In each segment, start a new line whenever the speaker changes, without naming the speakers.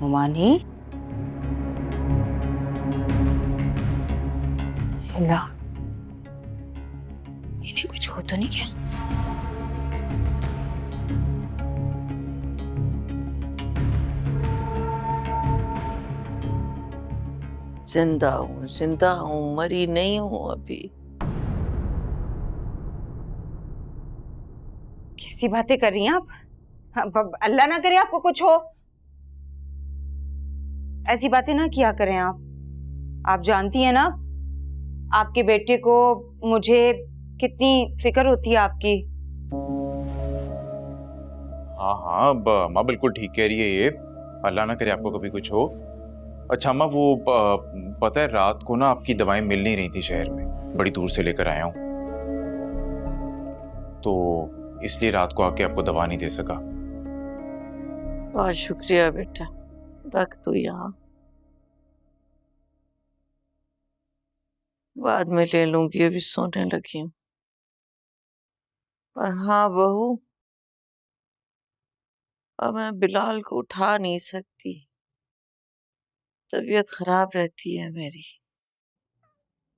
मुमानी, हिला, इन्हें कुछ हो तो नहीं क्या?
जिंदा हूँ, मरी नहीं हूँ अभी।
कैसी बातें कर रही हैं आप? अब अल्लाह ना करे आपको कुछ हो। ऐसी बातें ना किया करें आप जानती हैं ना आपके बेटे को मुझे कितनी फिक्र होती है आपकी।
हाँ हाँ, अम्मा बिल्कुल ठीक कह रही है ये। अल्लाह ना करे आपको कभी कुछ हो। अच्छा अम्मा, वो पता है रात को ना आपकी दवाएं मिल नहीं रही थी शहर में, बड़ी दूर से लेकर आया हूँ, तो इसलिए रात को आके आपको दवा नहीं दे सका।
बहुत शुक्रिया बेटा, रख तू यहाँ, बाद में ले लूंगी, अभी सोने लगी हूँ। पर हाँ बहू, अब मैं बिलाल को उठा नहीं सकती, तबीयत खराब रहती है मेरी।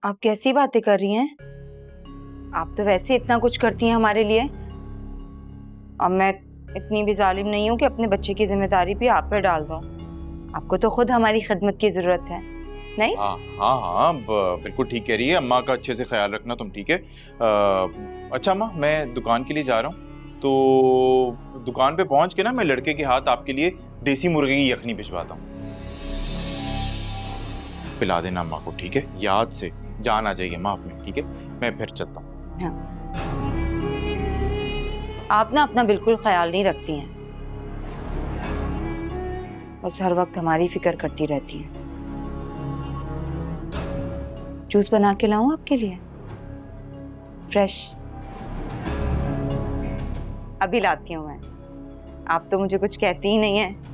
आप कैसी बातें कर रही हैं? आप तो वैसे इतना कुछ करती हैं हमारे लिए। अब मैं इतनी भी जालिम नहीं हूं कि अपने बच्चे की जिम्मेदारी भी आप पे डाल दूं। आपको तो खुद हमारी खिदमत की जरूरत है, नहीं?
हाँ हाँ हाँ, बिल्कुल ठीक कह रही है अम्मा का, अच्छे से ख्याल रखना तुम, ठीक है? अच्छा अम्मा, मैं दुकान के लिए जा रहा हूँ, तो दुकान पे पहुंच के ना मैं लड़के के हाथ आपके लिए देसी मुर्गे की यखनी भिजवाता हूँ। पिला देना अम्मा को, ठीक है? याद से, जान आ जाएगी अम्मा आप में, ठीक है? मैं फिर चलता हूँ।
हाँ। आप ना अपना बिल्कुल ख्याल नहीं रखती हैं, बस हर वक्त हमारी फिक्र करती रहती हैं। जूस बना के लाऊं आपके लिए? फ्रेश? अभी लाती हूँ मैं। आप तो मुझे कुछ कहती ही नहीं है।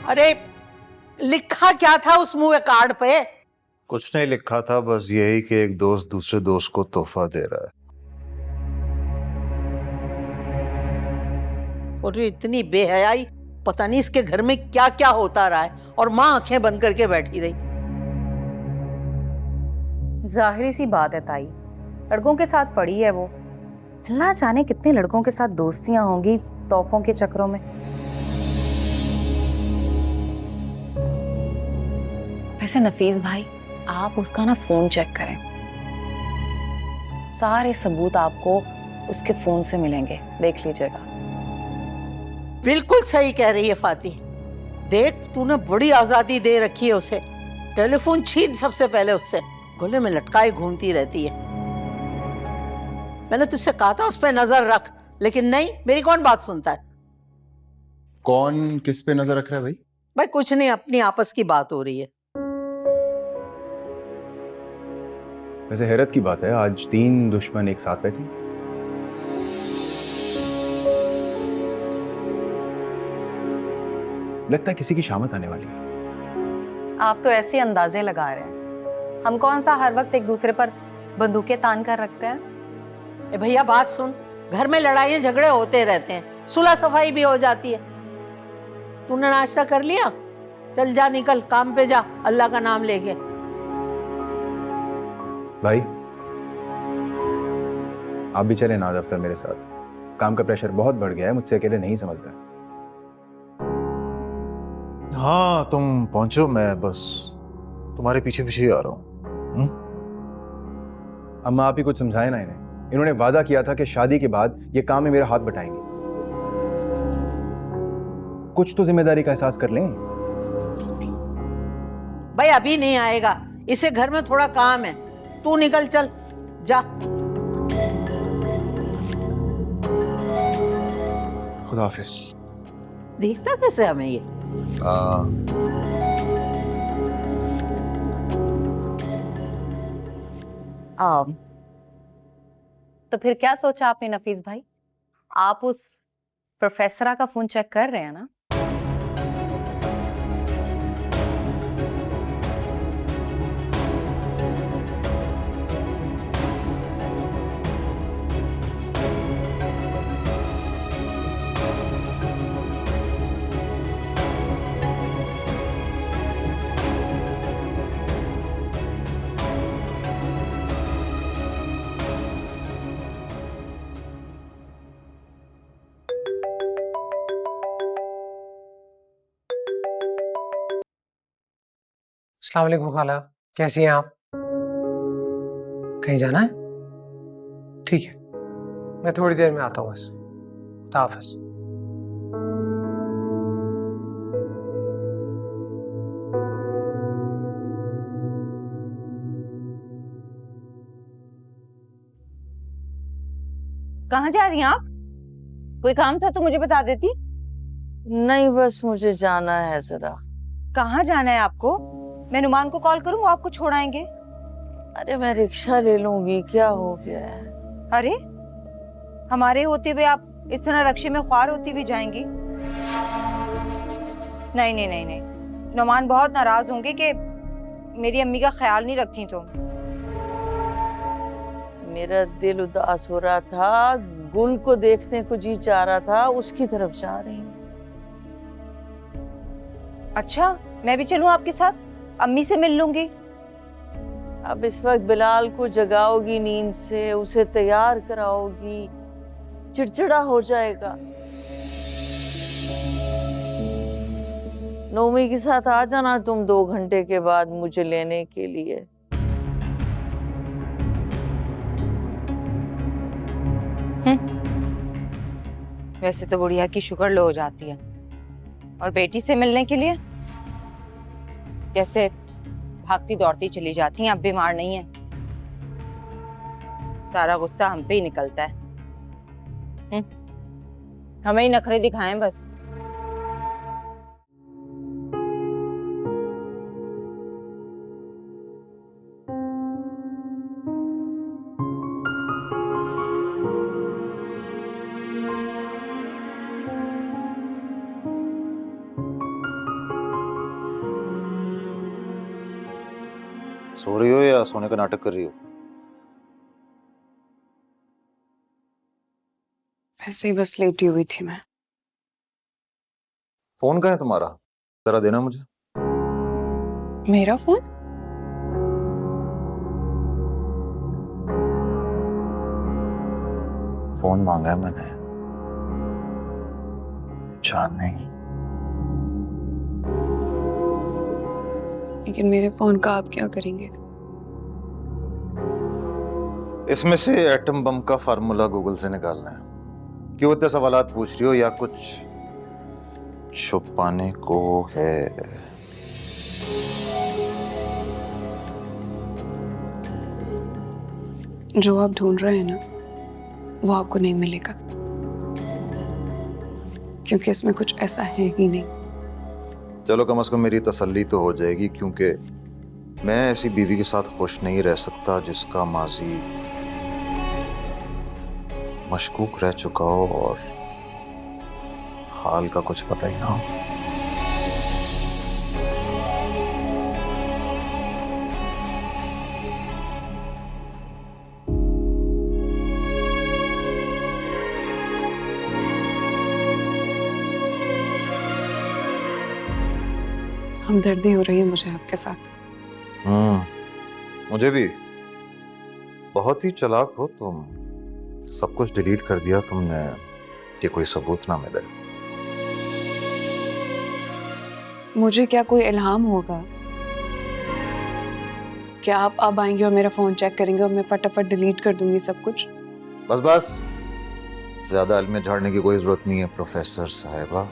अरे लिखा क्या था उस मुंह कार्ड पे?
कुछ नहीं लिखा था, बस यही कि एक दोस्त दूसरे दोस्त को तोहफा दे रहा है।
और ये इतनी बेहयाई, पता नहीं इसके घर में क्या क्या होता रहा है, और माँ आंखें बंद करके बैठी रही।
जाहिर सी बात है ताई, लड़कों के साथ पड़ी है वो। ना जाने कितने लड़कों के साथ दोस्तियां होंगी तोहफों के चक्करों में। वैसे नफीस भाई, आप उसका ना फोन चेक करें, सारे सबूत आपको उसके फोन से मिलेंगे, देख लीजिएगा।
बिल्कुल सही कह रही है फाती। देख, तूने बड़ी आजादी दे रखी है उसे, टेलीफोन छीन सबसे पहले उससे, गले में लटकाए घूमती रहती है। मैंने तुझसे कहा था उस पर नजर रख, लेकिन नहीं, मेरी कौन बात सुनता है।
कौन किस पे नजर रख रहा है भाई?
भाई कुछ नहीं, अपनी आपस की बात हो रही है।
वैसे हैरत की बात है, आज 3 दुश्मन एक साथ बैठे। लगता है किसी की शामत आने वाली है।
आप तो ऐसे अंदाजे लगा रहे हैं, हम कौन सा हर वक्त एक दूसरे पर बंदूकें तान कर रखते हैं।
ए भैया बात सुन, घर में लड़ाइयाँ झगड़े होते रहते हैं, सुलह सफाई भी हो जाती है। तूने नाश्ता कर लिया? चल जा, निकल काम पे जा, अल्लाह का नाम लेके।
भाई आप भी चले ना दफ्तर मेरे साथ, काम का प्रेशर बहुत बढ़ गया है, मुझसे अकेले नहीं संभलता।
हाँ तुम पहुंचो, मैं बस तुम्हारे पीछे पीछे ही आ रहा हूँ।
अम्मा आप ही कुछ समझाए ना इन्हें, इन्होंने वादा किया था कि शादी के बाद ये काम में मेरा हाथ बटाएंगे। कुछ तो जिम्मेदारी का एहसास कर लें।
भाई अभी नहीं आएगा, इसे घर में थोड़ा काम है, तू निकल, चल जा।
खुदा हाफिज।
देखता कैसे हमें ये।
तो फिर क्या सोचा आपने नफीस भाई? आप उस प्रोफेसरा का फोन चेक कर रहे हैं ना?
अस्सलाम वालेकुम खाला, कैसी हैं आप? कहीं जाना है? ठीक है, मैं थोड़ी देर में आता हूँ बस। खुदा हाफ़िज़।
कहाँ जा रही हैं आप? कोई काम था तो मुझे बता देती।
नहीं, बस मुझे जाना है जरा।
कहाँ जाना है आपको? मैं नुमान को कॉल करूँ, वो आपको छोड़ आएंगे।
अरे मैं रिक्शा ले लूंगी, क्या हो गया है?
अरे हमारे होते हुए आप इस तरह रक्शे में ख्वार होती हुई जाएंगी? नहीं नहीं नहीं नहीं, नुमान बहुत नाराज होंगे कि मेरी अम्मी का ख्याल नहीं रखती तुम।
मेरा दिल उदास हो रहा था, गुल को देखने को जी चाह रहा था, उसकी तरफ जा रही हूँ।
अच्छा, मैं भी चलूं आपके साथ? अम्मी से मिल लूंगी।
अब इस वक्त बिलाल को जगाओगी नींद से, उसे तैयार कराओगी, चिड़चिड़ा हो जाएगा। नोमी के साथ आ जाना तुम 2 घंटे के बाद मुझे लेने के लिए।
वैसे तो बुढ़िया की शुगर लो हो जाती है, और बेटी से मिलने के लिए जैसे भागती दौड़ती चली जाती हैं। अब बीमार नहीं है, सारा गुस्सा हम पे ही निकलता है। हमें ही नखरे दिखाएं बस।
सो रही हो या सोने का नाटक कर रही हो?
ऐसे ही बस लेटी हुई थी मैं।
फोन कहाँ है तुम्हारा? जरा देना मुझे।
मेरा फोन?
फोन मांगा है मैंने, जान नहीं।
लेकिन मेरे फोन का आप क्या करेंगे?
इसमें से एटम बम का फार्मूला गूगल से निकालना है। क्यों इतने सवालात पूछ रही हो, या कुछ छुपाने को है?
जो आप ढूंढ रहे हैं ना, वो आपको नहीं मिलेगा, क्योंकि इसमें कुछ ऐसा है ही नहीं।
चलो कम से कम मेरी तसल्ली तो हो जाएगी, क्योंकि मैं ऐसी बीवी के साथ खुश नहीं रह सकता जिसका माजी मशकूक रह चुका हो और हाल का कुछ पता ही ना हो।
हमदर्दी हो रही है मुझे आपके साथ।
मुझे भी। बहुत ही चालाक हो तुम, सब कुछ डिलीट कर दिया तुमने कि कोई सबूत ना मिले।
मुझे क्या कोई इल्हाम होगा? क्या आप अब आएंगे और मेरा फोन चेक करेंगे और मैं फटाफट डिलीट कर दूंगी सब कुछ?
बस बस, ज्यादा अलमे झाड़ने की कोई जरूरत नहीं है प्रोफेसर साहिबा।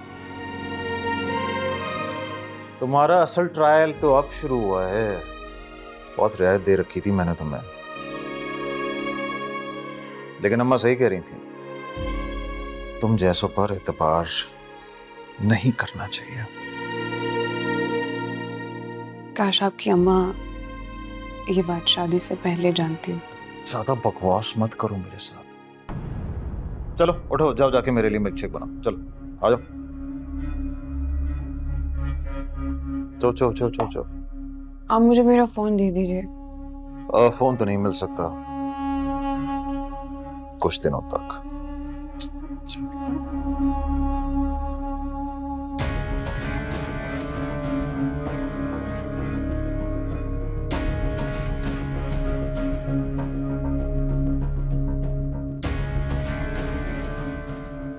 तुम्हारा असल ट्रायल तो अब शुरू हुआ है। बहुत रियायत दे रखी थी मैंने तुम्हें, लेकिन अम्मा सही कह रही थी, तुम जैसों पर एतबार नहीं करना चाहिए।
काश आपकी अम्मा ये बात शादी से पहले जानती हूँ।
ज्यादा बकवास मत करो मेरे साथ। चलो उठो, जाओ जाके मेरे लिए मिल्क शेक बनाओ। चलो आ जाओ। चो चो चो चो चो।
आप मुझे मेरा फोन दे दीजिए।
फोन तो नहीं मिल सकता कुछ दिनों तक।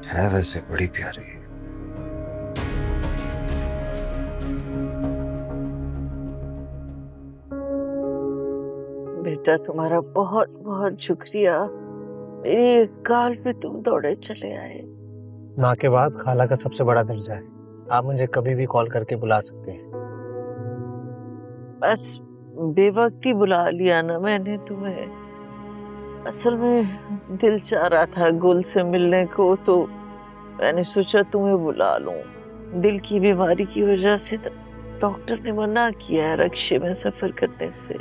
है वैसे बड़ी प्यारी।
बेटा तुम्हारा बहुत बहुत शुक्रिया, मेरी एक कॉल पे तुम दौड़े चले आए।
माँ के बाद खाला का सबसे बड़ा दर्जा है, आप मुझे कभी भी कॉल करके बुला सकते हैं।
बस बेवक्ती बुला लिया ना मैंने तुम्हें। असल में दिल चाह रहा था गुल से मिलने को, तो मैंने सोचा तुम्हें बुला लूं। दिल की बीमारी की वजह से डॉक्टर ने मना किया है रक्शे में सफर करने से।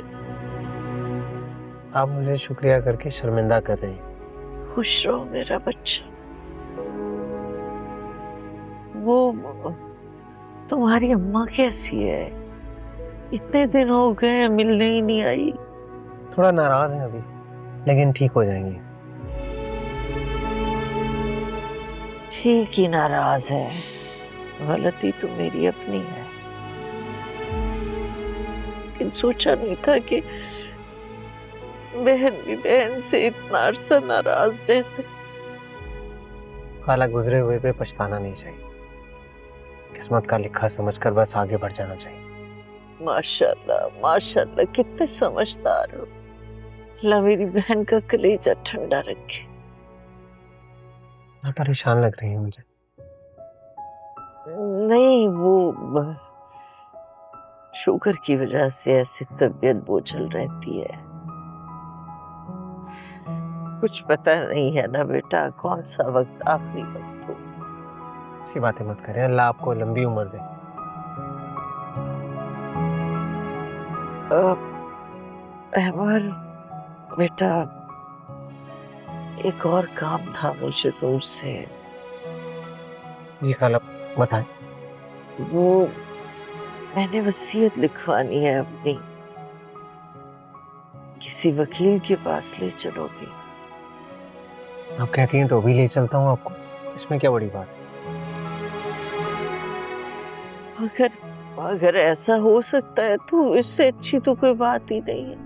आप मुझे शुक्रिया करके शर्मिंदा कर रही हैं।
खुश रहो मेरा बच्चा। वो तुम्हारी अम्मा कैसी है? इतने दिन हो गए मिलने ही नहीं आई।
थोड़ा नाराज हैं अभी, लेकिन ठीक हो जाएंगे।
ठीक ही नाराज है, गलती तो मेरी अपनी है। लेकिन सोचा नहीं था कि बहन भी बहन से इतना अरसा नाराज रह सकती।
खाला गुजरे हुए पे पछताना नहीं चाहिए, किस्मत का लिखा समझकर बस आगे बढ़ जाना चाहिए।
माशाल्लाह माशाल्लाह, कितने समझदार हो। अल्लाह मेरी बहन का कलेजा ठंडा रखे।
आप परेशान लग रही हैं मुझे।
नहीं, वो शुगर की वजह से ऐसी तबीयत बोझल रहती है। कुछ पता नहीं है ना बेटा, कौन सा वक्त आखिरी वक्त हो।
ऐसी बातें मत करें, अल्लाह आपको लंबी उम्र दे।
अहमर बेटा, एक और काम था मुझे तुमसे।
ये खाला बताएं।
वो मैंने वसीयत लिखवानी है अपनी, किसी वकील के पास ले चलोगी?
आप कहती हैं तो भी ले चलता हूँ आपको, इसमें क्या बड़ी बात है।
अगर ऐसा हो सकता है तो इससे अच्छी तो कोई बात ही नहीं है।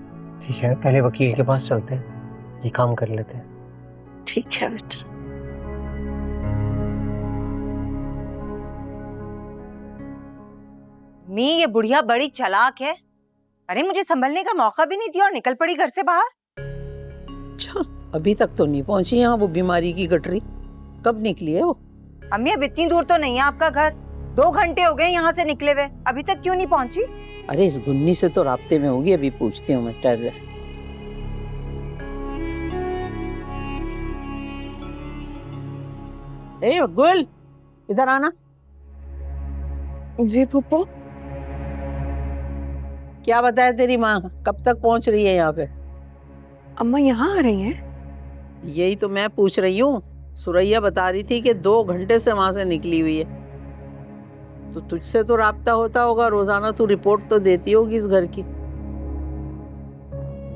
ठीक है, पहले वकील के पास चलते हैं, ये काम कर लेते हैं।
ठीक है बेटा।
मी, ये बुढ़िया बड़ी चालाक है। अरे मुझे संभलने का मौका भी नहीं दिया और निकल पड़ी घर से बाहर।
अच्छा, अभी तक तो नहीं पहुंची यहाँ वो बीमारी की गठरी। कब निकली है वो?
अम्मी, अब इतनी दूर तो नहीं है आपका घर। 2 घंटे हो गए यहाँ से निकले हुए, अभी तक क्यों नहीं पहुंची?
अरे इस गुन्नी से तो राब्ते में होगी, अभी पूछती हूँ मैं। ठहर जा। ए गुल, इधर आना।
जी फूफो।
क्या बताया तेरी माँ, कब तक पहुंच रही है यहाँ पे?
अम्मा यहाँ आ रही हैं?
यही तो मैं पूछ रही हूँ। सुरैया बता रही थी कि 2 घंटे से वहां से निकली हुई है। तो तुझसे तो राब्ता होता होगा रोजाना, तू रिपोर्ट तो देती होगी इस घर की।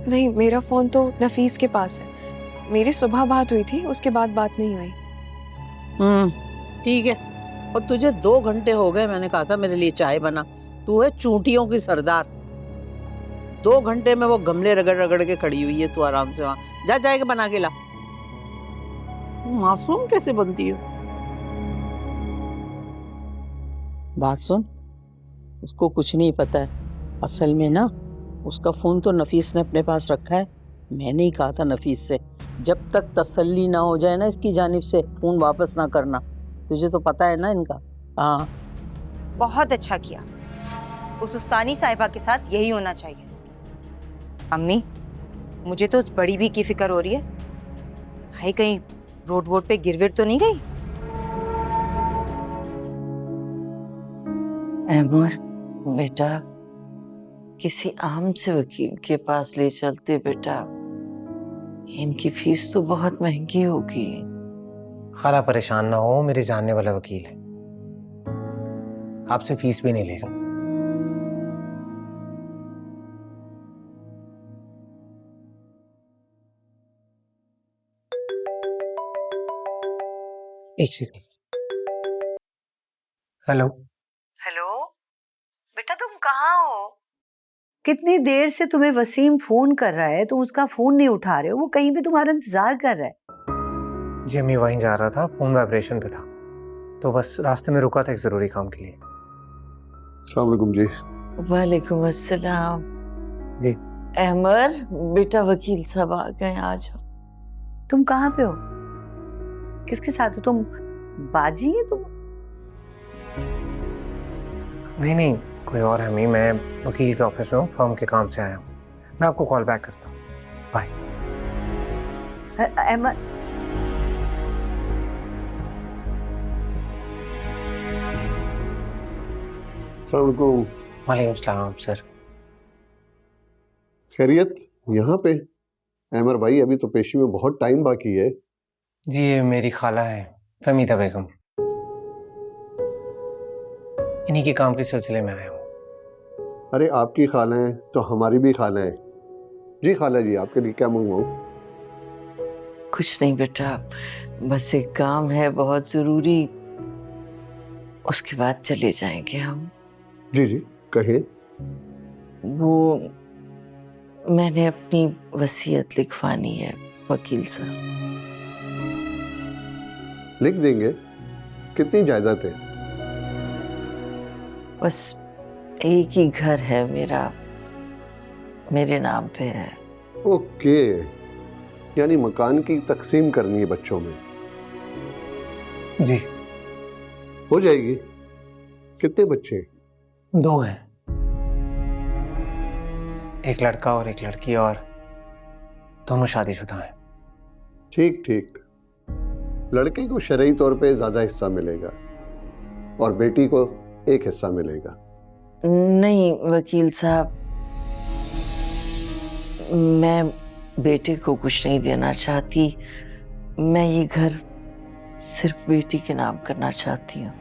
नहीं, मेरा फोन तो नफीस के पास है। मेरी सुबह बात हुई थी, उसके बाद बात नहीं हुई।
ठीक है। और तुझे 2 घंटे हो गए मैंने कहा था मेरे लिए चाय बना। तू है चूंटियों की सरदार। 2 घंटे में वो गमले रगड़ रगड़ के खड़ी हुई है, तू आराम से वहां जा जाएगा बना के ला। मासूम कैसे बनती हो? बात सुन, उसको कुछ नहीं पता है। असल में ना उसका फोन तो नफीस ने अपने पास रखा है। मैंने ही कहा था नफीस से, जब तक तसल्ली ना हो जाए ना इसकी जानिब से, फोन वापस ना करना। तुझे तो पता है ना इनका। हाँ,
बहुत अच्छा किया। उस उस्तानी साहिबा के साथ यही होना चाहिए। अम्मी, मुझे तो उस बड़ी भी की फिक्र हो रही है। हाय, कहीं रोड वोड पे गिरविर तो नहीं गई?
अहमर बेटा, किसी आम से वकील के पास ले चलते बेटा। इनकी फीस तो बहुत महंगी होगी।
खाला परेशान ना हो, मेरे जानने वाला वकील है, आपसे फीस भी नहीं लेगा। एक सेकंड। हेलो।
हेलो बेटा, तुम कहाँ हो? कितनी देर से तुम्हें वसीम फोन कर रहा है, तुम उसका फोन नहीं उठा रहे हो। वो कहीं पे तुम्हारा इंतजार कर रहा है।
जी मैं वहीं जा रहा था, फोन वाइब्रेशन पे था, तो बस रास्ते में रुका था एक जरूरी काम के लिए।
अस्सलाम वालेकुम जी।
वालेकुम अस्सलाम।
जी।
अहमर बेटा, वकील साहब आ गए, आ जाओ।
तुम कहाँ पे हो? किसके साथ हो तुम? बाजी है तुम?
नहीं नहीं, कोई और है नहीं, मैं वकील के ऑफिस में हूँ, फर्म के काम से आया हूँ। मैं आपको कॉल बैक करता हूँ, बाय।
अहमद,
अस्सलाम वालेकुम।
वालेकुम सलाम सर।
खैरियत? यहाँ पे अमर भाई, अभी तो पेशी में बहुत टाइम बाकी है।
जी ये मेरी खाला है, फहमीदा बेगम, इन्हीं के काम के सिलसिले में आया हूँ।
अरे आपकी खाला हैं तो हमारी भी खाला है। जी खाला जी, आपके लिए क्या मंगवाऊं?
कुछ नहीं बेटा, बस एक काम है बहुत जरूरी, उसके बाद चले जाएंगे हम।
जी जी कहें।
वो मैंने अपनी वसीयत लिखवानी है वकील साहब।
लिख देंगे। कितनी जायदाद है?
बस एक ही घर है मेरा, मेरे नाम पे है।
ओके, यानी मकान की तकसीम करनी है बच्चों में।
जी
हो जाएगी। कितने बच्चे?
2 हैं, एक लड़का और एक लड़की, और दोनों शादीशुदा हैं।
ठीक ठीक। लड़के को शरई तौर पे ज्यादा हिस्सा मिलेगा और बेटी को एक हिस्सा मिलेगा।
नहीं वकील साहब, मैं बेटे को कुछ नहीं देना चाहती, मैं ये घर सिर्फ बेटी के नाम करना चाहती हूँ।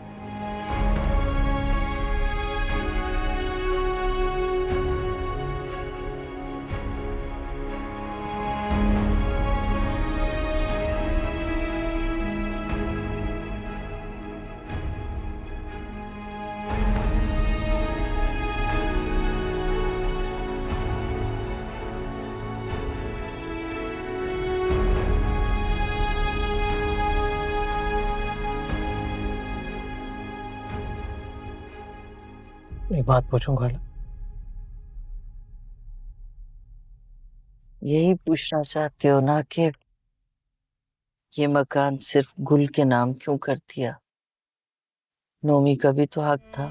एक बात पूछूं खाला?
यही पूछना चाहते हो ना कि ये मकान सिर्फ गुल के नाम क्यों कर दिया? नोमी का भी तो हक था।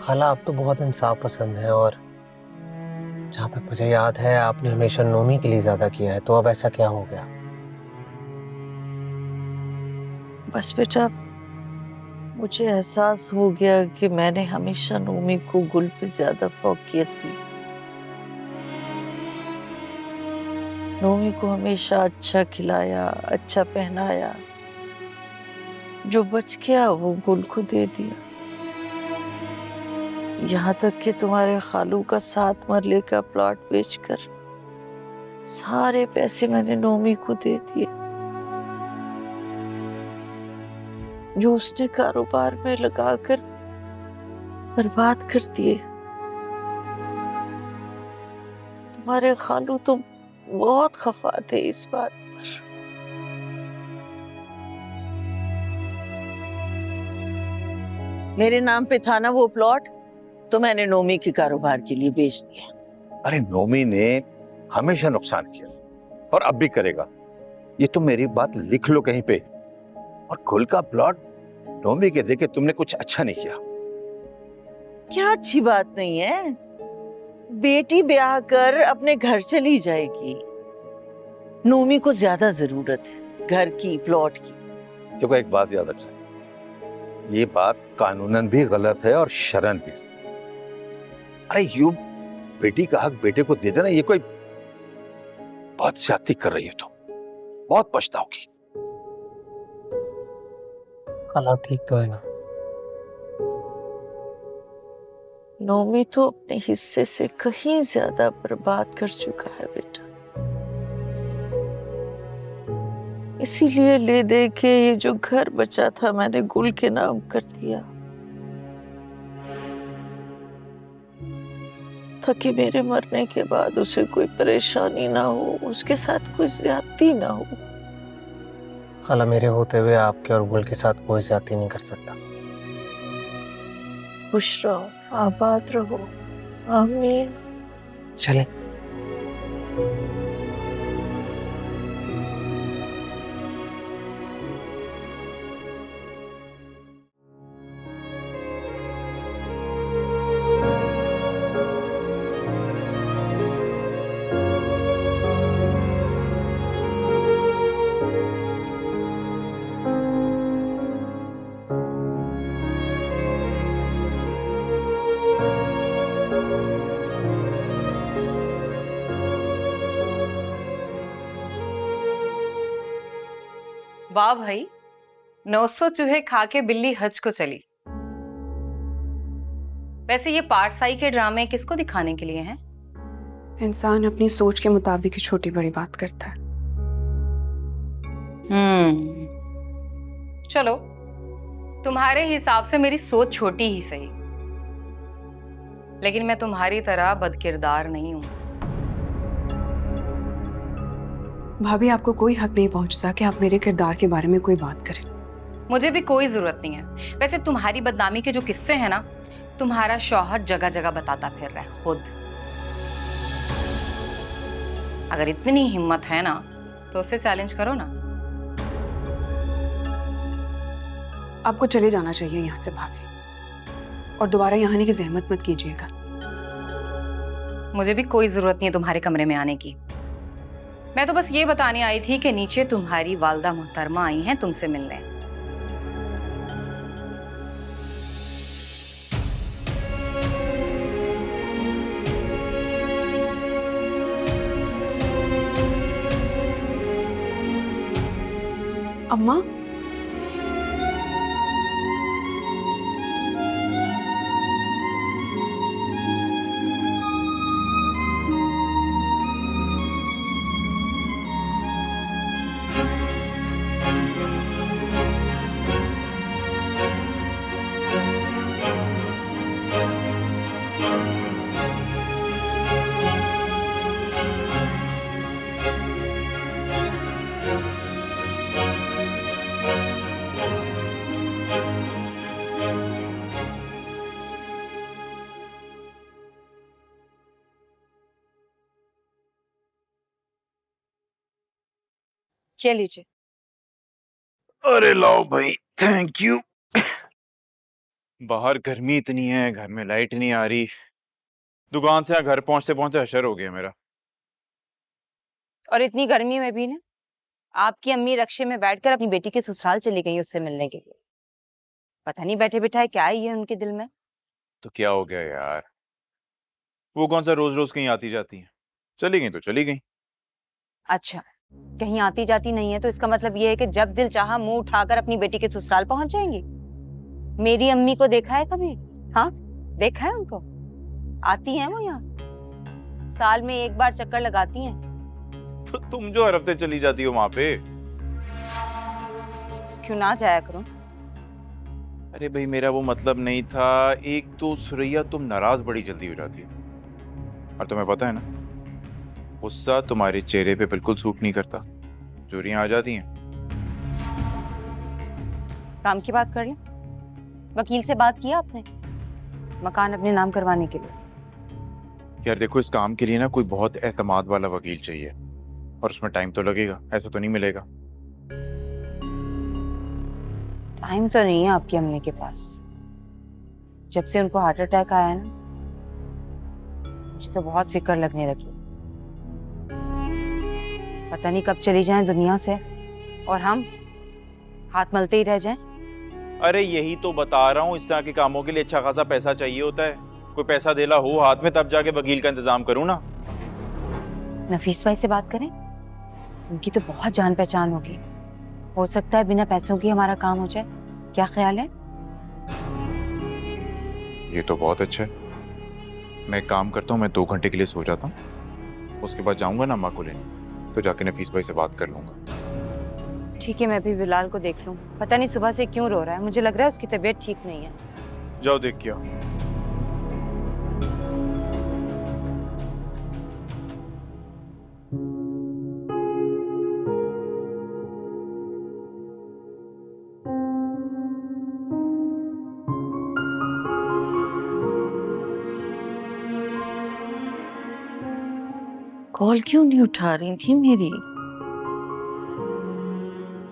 खाला आप तो बहुत इंसाफ पसंद है, और जहाँ तक मुझे याद है आपने हमेशा नोमी के लिए ज्यादा किया है, तो अब ऐसा क्या हो गया?
बस बेटा, मुझे एहसास हो गया कि मैंने हमेशा नोमी को गुल पे ज्यादा फौकियत दी। नोमी को हमेशा अच्छा खिलाया, अच्छा पहनाया, जो बच गया वो गुल को दे दिया। यहाँ तक कि तुम्हारे खालू का 7 मरले का प्लॉट बेचकर सारे पैसे मैंने नोमी को दे दिए, जो उसने कारोबार में लगाकर बर्बाद कर दिए। तुम्हारे खालू तो बहुत खफा थे इस बात पर। मेरे नाम पे था ना वो प्लॉट, तो मैंने नोमी के कारोबार के लिए बेच दिया।
अरे नोमी ने हमेशा नुकसान किया और अब भी करेगा, ये तो मेरी बात लिख लो कहीं पे। और गुल का प्लॉट नोमी के देके तुमने कुछ अच्छा नहीं किया।
क्या अच्छी बात नहीं है? बेटी ब्याह कर अपने घर चली जाएगी। नोमी को ज्यादा जरूरत है घर की, प्लॉट की।
देखो एक बात याद रखना, ये बात कानूनन भी गलत है और शरन भी। अरे यूं बेटी का हक बेटे को दे देना, ये कोई बहुत ज्यादती कर रही है तुम, बहुत पछताओगी।
खाला ठीक तो है ना?
नोमी तो अपने हिस्से से कहीं ज्यादा बर्बाद कर चुका है बेटा, इसीलिए ले दे के ये जो घर बचा था मैंने गुल के नाम कर दिया, ताकि मेरे मरने के बाद उसे कोई परेशानी ना हो, उसके साथ कोई ज्यादती ना हो।
खाला मेरे होते हुए आपके और गुल के साथ कोई ज्यादती नहीं कर सकता।
खुश रहो, आबाद रहो, आमीन।
चलें।
वाह भाई, 900 चूहे खा के बिल्ली हज को चली। वैसे ये पारसाई के ड्रामे किसको दिखाने के लिए हैं?
इंसान अपनी सोच के मुताबिक ही छोटी बड़ी बात करता है।
चलो, तुम्हारे हिसाब से मेरी सोच छोटी ही सही, लेकिन मैं तुम्हारी तरह बदकिरदार नहीं हूं।
भाभी, आपको कोई हक नहीं पहुंचता कि आप मेरे किरदार के बारे में कोई बात करें।
मुझे भी कोई जरूरत नहीं है। वैसे तुम्हारी बदनामी के जो किस्से हैं ना, तुम्हारा शौहर जगह जगह बताता फिर रहा है खुद। अगर इतनी हिम्मत है ना तो उसे चैलेंज करो ना।
आपको चले जाना चाहिए यहाँ से भाभी, और दोबारा यहाँ आने की जहमत मत कीजिएगा।
मुझे भी कोई जरूरत नहीं है तुम्हारे कमरे में आने की। मैं तो बस ये बताने आई थी कि नीचे तुम्हारी वालदा मोहतरमा आई हैं तुमसे मिलने।
अम्मा,
क्या लीजिए।
अरे लाओ भाई, थैंक यू। बाहर गर्मी इतनी है, घर में लाइट नहीं आ रही। दुकान से घर पहुंचते पहुंचते हशर हो गया मेरा।
और इतनी गर्मी में भी ना आपकी अम्मी रक्शे में बैठकर अपनी बेटी के ससुराल चली गई उससे मिलने के लिए। पता नहीं बैठे बिठाए क्या ही है उनके दिल में।
तो क्या हो गया यार, वो कौन सा रोज रोज कहीं आती जाती है। चली गई तो चली गई।
अच्छा, कहीं आती जाती नहीं है तो इसका मतलब ये है कि जब दिल चाहा मुंह उठाकर अपनी बेटी के ससुराल पहुंच जाएंगी। मेरी अम्मी को देखा है कभी? हाँ, देखा है उनको? आती हैं वो यहाँ, साल में एक बार चक्कर लगाती हैं।
तो तुम जो हर हफ्ते चली जाती हो वहां पे,
क्यों ना जाया करूं?
अरे भाई मेरा वो मतलब नहीं था। एक तो सुरैया तुम नाराज बड़ी जल्दी हो जाती है, और तुम्हें पता है ना गुस्सा तुम्हारे चेहरे पे बिल्कुल सूट नहीं करता, चोरियां आ जाती हैं।
काम की बात कर लें। वकील से बात किया आपने मकान अपने नाम करवाने के लिए?
यार देखो, इस काम के लिए ना कोई बहुत एतमाद वाला वकील चाहिए, और उसमें टाइम तो लगेगा, ऐसा तो नहीं मिलेगा।
टाइम तो नहीं है आपकी अम्मी के पास। जब से उनको हार्ट अटैक आया ना, मुझे तो बहुत फिक्र लगने लगी। पता नहीं कब चली जाएं दुनिया से और हम हाथ मलते ही रह जाएं।
अरे यही तो बता रहा हूँ, इस तरह के कामों के लिए अच्छा खासा पैसा चाहिए होता है। कोई पैसा देला हो हाथ में तब जाके वकील का इंतजाम करूँ ना।
नफीस भाई से बात करें, उनकी तो बहुत जान पहचान होगी, हो सकता है बिना पैसों की हमारा काम हो जाए। क्या ख्याल है?
ये तो बहुत अच्छा है। मैं एक काम करता हूँ, मैं 2 घंटे के लिए सो जाता हूँ, उसके बाद जाऊंगा ना अम्मा को लेने, तो जाके नफीस भाई से बात कर लूंगा।
ठीक है, मैं भी बिलाल को देख लूँ। पता नहीं सुबह से क्यों रो रहा है, मुझे लग रहा है उसकी तबीयत ठीक नहीं है।
जाओ देख के आओ।
कॉल क्यों नहीं उठा रही थी मेरी?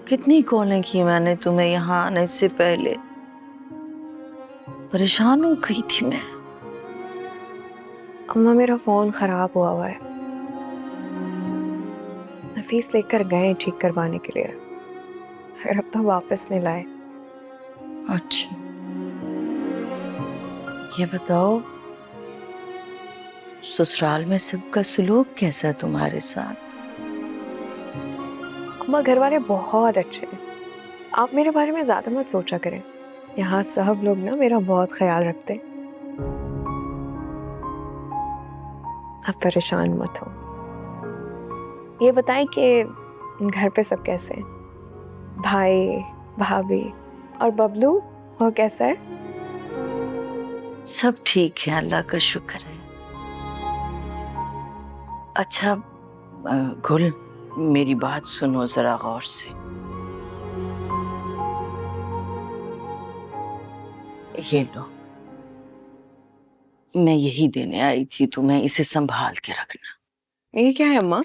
कितनी कॉलें की मैंने तुम्हें यहाँ आने से पहले, परेशान हो गई थी मैं।
अम्मा मेरा फ़ोन ख़राब हुआ है, नफीस लेकर गए ठीक करवाने के लिए, फिर अब तो वापस नहीं लाए।
अच्छा, ये बताओ ससुराल में सबका सलूक कैसा है तुम्हारे साथ?
अम्मा घर वाले बहुत अच्छे हैं, आप मेरे बारे में ज़्यादा मत सोचा करें। यहाँ सब लोग ना मेरा बहुत ख्याल रखते हैं, आप परेशान मत हो। ये बताएं कि घर पे सब कैसे हैं? भाई भाभी और बबलू, वो कैसा है?
सब ठीक है, अल्लाह का शुक्र है। अच्छा गुल, मेरी बात सुनो जरा गौर से। ये लो, मैं यही देने आई थी तुम्हें, इसे संभाल के रखना।
ये क्या है अम्मा?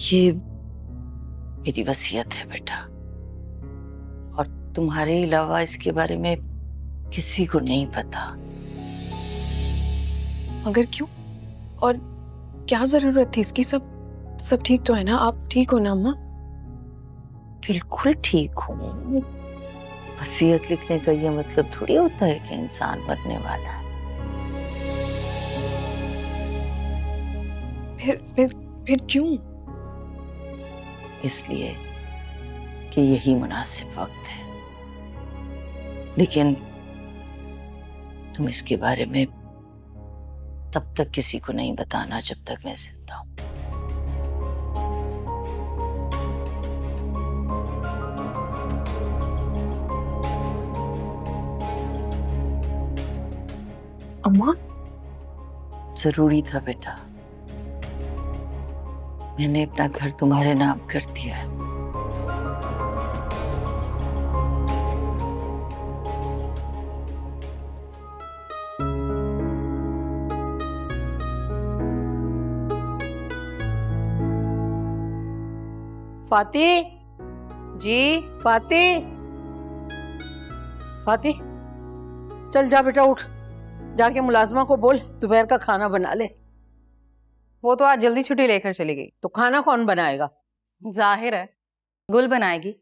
ये मेरी वसीयत है बेटा, और तुम्हारे अलावा इसके बारे में किसी को नहीं पता।
मगर क्यों, और क्या जरूरत थी इसकी? सब ठीक तो है ना? आप ठीक हो ना अम्मा?
बिल्कुल ठीक हूँ। वसीयत लिखने का ये मतलब थोड़ी होता है कि इंसान मरने वाला है।
फिर क्यों?
इसलिए कि यही मुनासिब वक्त है, लेकिन तुम इसके बारे में तब तक किसी को नहीं बताना जब तक मैं जिंदा हूं।
अम्मा
जरूरी था बेटा, मैंने अपना घर तुम्हारे नाम कर दिया है।
फाती
जी
फाती फाती, चल जा बेटा, उठ, जाके मुलाजमा को बोल दोपहर का खाना बना ले।
वो तो आज जल्दी छुट्टी लेकर चली गई।
तो खाना कौन बनाएगा?
जाहिर है गुल बनाएगी।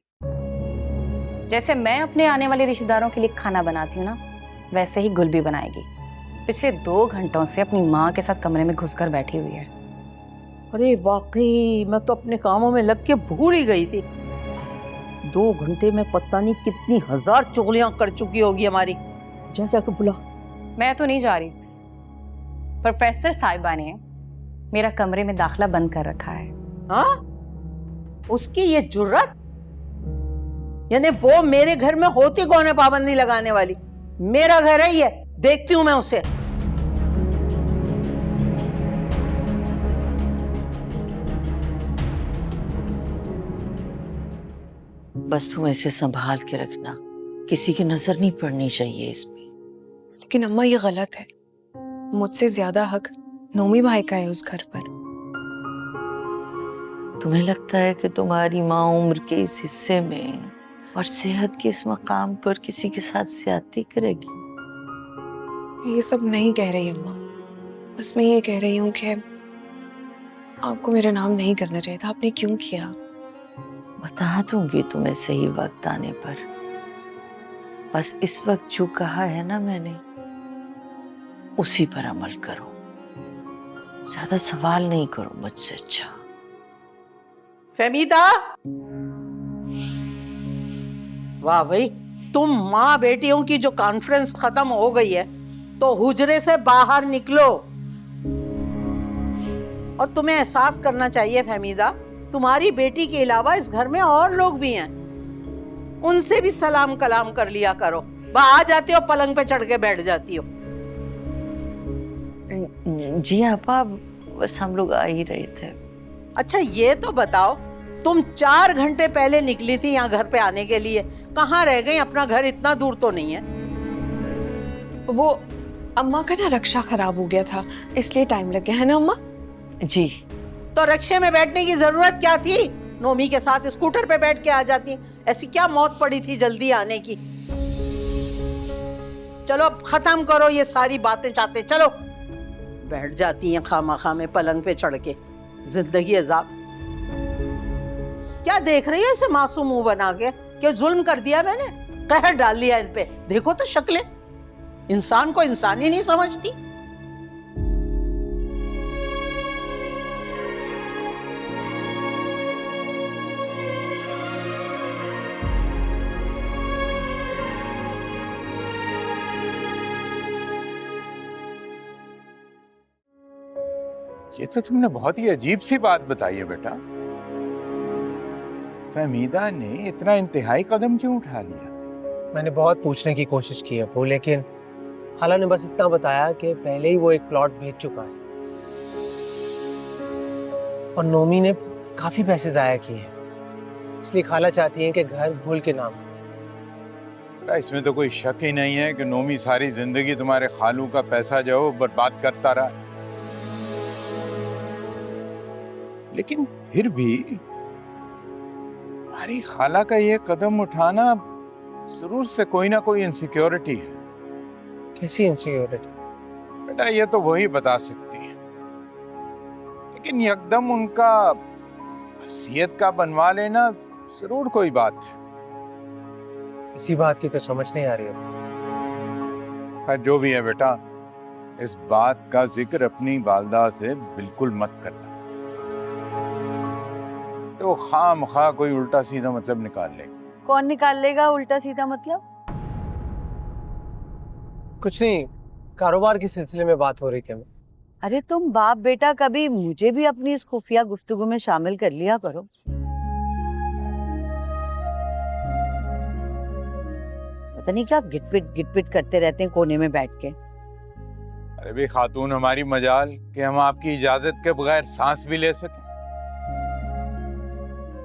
जैसे मैं अपने आने वाले रिश्तेदारों के लिए खाना बनाती हूँ ना, वैसे ही गुल भी बनाएगी। पिछले 2 घंटों से अपनी माँ के साथ कमरे में घुसकर बैठी हुई है।
अरे वाकई, मैं तो अपने कामों में लग के भूल ही गई थी। 2 घंटे में पता नहीं कितनी 1000 चुगलियां कर चुकी होगी हमारी। जा जाके बुला।
मैं तो नहीं जा रही। प्रोफेसर साहिबा ने मेरा कमरे में दाखला बंद कर रखा है।
हाँ? उसकी ये जुर्रत, यानी वो मेरे घर में होती कौन है पाबंदी लगाने वाली? मेरा घर है ये, देखती हूं मैं उसे।
बस तुम ऐसे संभाल के रखना, किसी की नजर नहीं पड़नी चाहिए इसमें।
लेकिन अम्मा ये गलत है, मुझसे ज्यादा हक नोमी भाई का है उस घर पर।
तुम्हें लगता है कि तुम्हारी माँ उम्र के इस हिस्से में और सेहत के इस मकाम पर किसी के साथ ज्यादती करेगी?
ये सब नहीं कह रही अम्मा, बस मैं ये कह रही हूँ कि आपको मेरा नाम नहीं करना चाहिए था। आपने क्यों किया?
बता दूंगी तुम्हें सही वक्त आने पर। बस इस वक्त जो कहा है ना मैंने, उसी पर अमल करो, ज्यादा सवाल नहीं करो मुझसे। अच्छा
फहमीदा, वाह भाई, तुम माँ बेटियों की जो कॉन्फ्रेंस खत्म हो गई है तो हुजरे से बाहर निकलो। और तुम्हें एहसास करना चाहिए फहमीदा, तुम्हारी बेटी के अलावा इस घर में और लोग भी हैं, उनसे भी सलाम कलाम कर लिया करो। आ जाती हो पलंग पे चढ़ के बैठ जाती हो।
जी आपा, बस हम लोग आ ही रहे थे।
अच्छा ये तो बताओ, तुम 4 घंटे पहले निकली थी यहाँ घर पे आने के लिए, कहाँ रह गई? अपना घर इतना दूर तो नहीं है।
वो अम्मा का ना रक्षा खराब हो गया था, इसलिए टाइम लग गया है ना अम्मा?
जी।
तो रक्षे में बैठने की जरूरत क्या थी? नोमी के साथ स्कूटर पे बैठ के आ जाती। ऐसी क्या मौत पड़ी थी जल्दी आने की? चलो अब खत्म करो ये सारी बातें चाहते, चलो। बैठ जाती हैं खामा में पलंग पे चढ़ के, जिंदगी अजाब। क्या देख रही है इसे मासूम मुंह बना के? क्या जुल्म कर दिया मैंने? कहर डाल लिया इन पे? देखो तो शक्लें, इंसान को इंसान ही नहीं समझती।
ये तो तुमने बहुत ही अजीब सी बात बताई है बेटा। फहमीदा ने इतना इंतहाई कदम क्यों उठा लिया?
मैंने बहुत पूछने की कोशिश की है वो, लेकिन खाला ने बस इतना बताया कि पहले ही वो एक प्लॉट बेच चुका है और नोमी ने काफी पैसे जाया किए हैं, इसलिए खाला चाहती हैं कि घर भूल के नाम
बेटा, इसमें तो कोई शक ही नहीं है कि नोमी सारी जिंदगी तुम्हारे खालू का पैसा जो बर्बाद करता रहा। लेकिन फिर भी तुम्हारी खाला का ये कदम उठाना जरूर से कोई ना कोई इनसिक्योरिटी है।
कैसी इनसिक्योरिटी?
बेटा ये तो वही बता सकती है, लेकिन यकदम उनका वसीयत का बनवा लेना जरूर कोई बात है।
इसी बात की तो समझ नहीं आ रही है।
खैर जो भी है बेटा, इस बात का जिक्र अपनी वालदा से बिल्कुल मत करना, तो खामखा कोई उल्टा सीधा मतलब निकाल लेगा।
कौन निकाल लेगा उल्टा सीधा मतलब?
कुछ नहीं, कारोबार के सिलसिले में बात हो रही थी हमें।
अरे तुम बाप बेटा कभी मुझे भी अपनी इस खुफिया गुफ्तगू में शामिल कर लिया करो। पता नहीं क्या गिटपिट करते रहते हैं कोने में बैठ के।
अरे भी खातून, हमारी मजाल कि हम आपकी इजाजत के बगैर सांस भी ले सकें।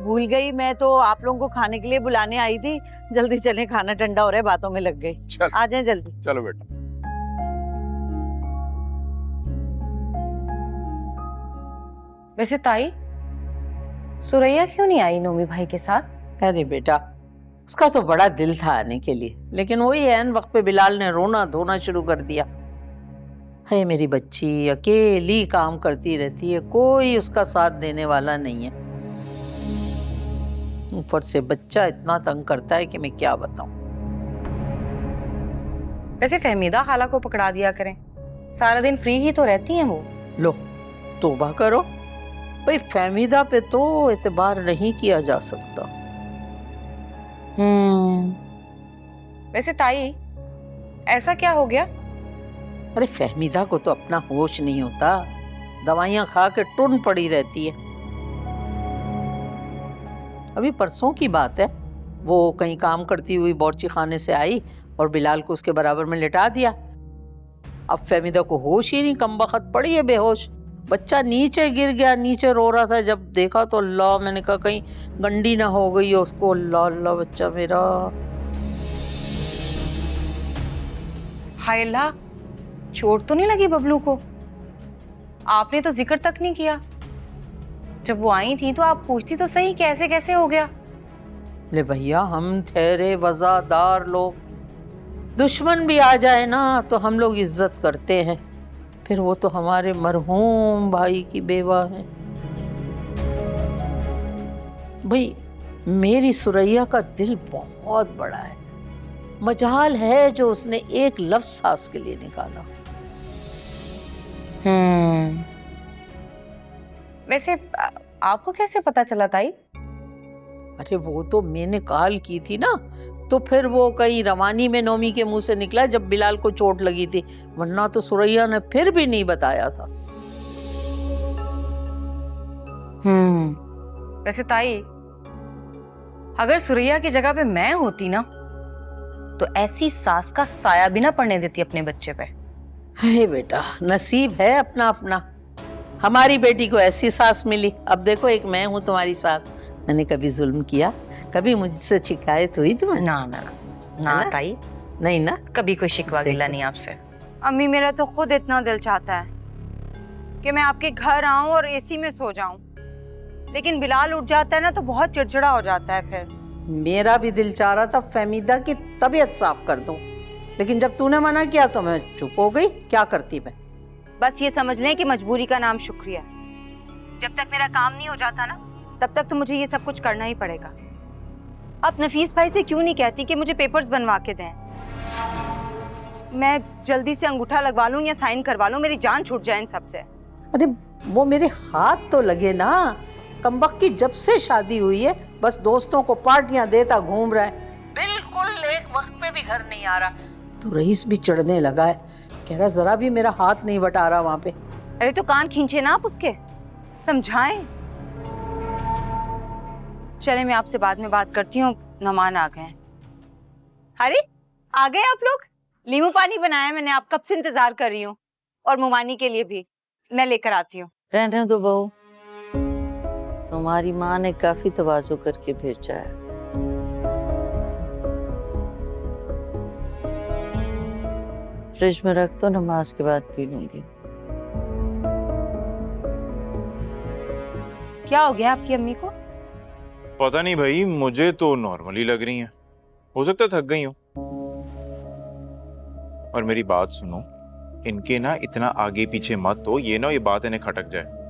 भूल गई, मैं तो आप लोगों को खाने के लिए बुलाने आई थी। जल्दी चलें, खाना ठंडा हो रहा है, बातों में लग गई। आ जाएं जल्दी।
चलो बेटा।
वैसे ताई, सुरैया क्यों नहीं आई नोमी भाई के साथ?
अरे बेटा, उसका तो बड़ा दिल था आने के लिए, लेकिन वही ऐन वक्त पे बिलाल ने रोना धोना शुरू कर दिया। है मेरी बच्ची अकेली काम करती रहती है, कोई उसका साथ देने वाला नहीं है। ऊपर से बच्चा इतना तंग करता है कि मैं क्या बताऊं।
वैसे फहमीदा खाला को पकड़ा दिया करें, सारा दिन फ्री ही तो रहती हैं वो।
लो तौबा करो भाई, फहमीदा पे तो एतबार नहीं किया जा सकता।
वैसे ताई, ऐसा क्या हो गया?
अरे फहमीदा को तो अपना होश नहीं होता, दवाइयां खा के टुन पड़ी रहती है। अभी परसों की बात है, वो कहीं काम करती हुई बावर्ची खाने से आई और बिलाल को उसके बराबर में लिटा दिया। अब फहमीदा को होश ही नहीं, कमबख्त पड़ी है बेहोश। बच्चा नीचे गिर गया, नीचे रो रहा था। जब देखा तो अल्लाह, मैंने कहा कहीं गंडी ना हो गई हो उसको। अल्लाह अल्लाह बच्चा मेरा।
हाय अल्लाह, चोट तो नहीं लगी बबलू को? आपने तो जिक्र तक नहीं किया। जब वो आई थी तो आप पूछती तो सही कैसे कैसे हो गया।
ले भैया, हम ठहरे वफादार लोग, दुश्मन भी आ जाए ना तो हम लोग इज्जत करते हैं। फिर वो तो हमारे मरहूम भाई की बेवा है। भाई मेरी सुरैया का दिल बहुत बड़ा है, मजाल है जो उसने एक लफ्ज सास के लिए निकाला।
वैसे आपको कैसे पता चला ताई?
अरे वो तो मैंने कॉल की थी ना, तो फिर वो कहीं रवानी में नौमी के मुंह से निकला जब बिलाल को चोट लगी थी, वरना तो सुरैया ने फिर भी नहीं बताया था।
वैसे ताई, अगर सुरैया की जगह पे मैं होती ना, तो ऐसी सास का साया भी ना पड़ने देती अपने बच्चे पे।
हे बेटा, नसीब है अपना अपना। हमारी बेटी को ऐसी सास मिली, अब देखो एक मैं हूं तुम्हारी सास। मैंने कभी जुल्म किया? कभी मुझसे शिकायत हुई तुम्हें?
ना ना ना
ना?
ताई,
नहीं ना?
कभी कोई शिकवा गिला नहीं आपसे।
अम्मी, मेरा तो खुद इतना दिल चाहता है कि मैं आपके घर आऊं और एसी में सो जाऊं, लेकिन बिलाल उठ जाता है ना तो बहुत चिड़चिड़ा हो जाता है फिर।
मेरा भी दिल चाह रहा था फहमीदा की तबीयत साफ कर दूं, लेकिन जब तूने मना किया तो मैं चुप हो गई। क्या करती मैं?
बस ये समझ लें कि मजबूरी का नाम शुक्रिया। जब तक मेरा काम नहीं हो जाता ना, तब तक तो मुझे ये सब कुछ करना ही पड़ेगा। आप नफीस भाई से क्यों नहीं कहती कि मुझे पेपर्स बनवा के दें? मैं जल्दी से अंगूठा लगवा लूं या साइन करवा लूं, मेरी जान छूट जाए इन सब से।
अरे वो मेरे हाथ तो लगे ना। कमबख्त की जब से शादी हुई है बस दोस्तों को पार्टियां देता घूम रहा है, बिल्कुल एक वक्त पे भी घर नहीं आ रहा। तो रईस भी चढ़ने लगा है, कह रहा जरा भी मेरा हाथ नहीं बटा रहा वहां पे।
अरे तो कान खींचे ना आप उसके, समझाएं। चले, मैं आपसे बाद में बात करती हूँ, मेहमान आ गए हैं। अरे आ गए आप लोग? नींबू पानी बनाया मैंने, आप कब से इंतजार कर रही हूँ, और मुमानी के लिए भी मैं लेकर आती हूँ।
रहने दो बहू, तुम्हारी माँ ने काफी तवाज़ु करके भेजा है। फ्रिज में रख दो, नमाज के बाद पी लूंगी।
क्या हो गया आपकी अम्मी को?
पता नहीं भाई, मुझे तो नॉर्मली लग रही हैं। हो सकता है थक गई हो। और मेरी बात सुनो, इनके ना इतना आगे पीछे मत हो, ये ना ये बात इन्हें खटक जाए।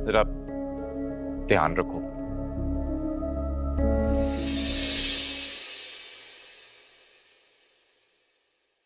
जरा ध्यान रखो।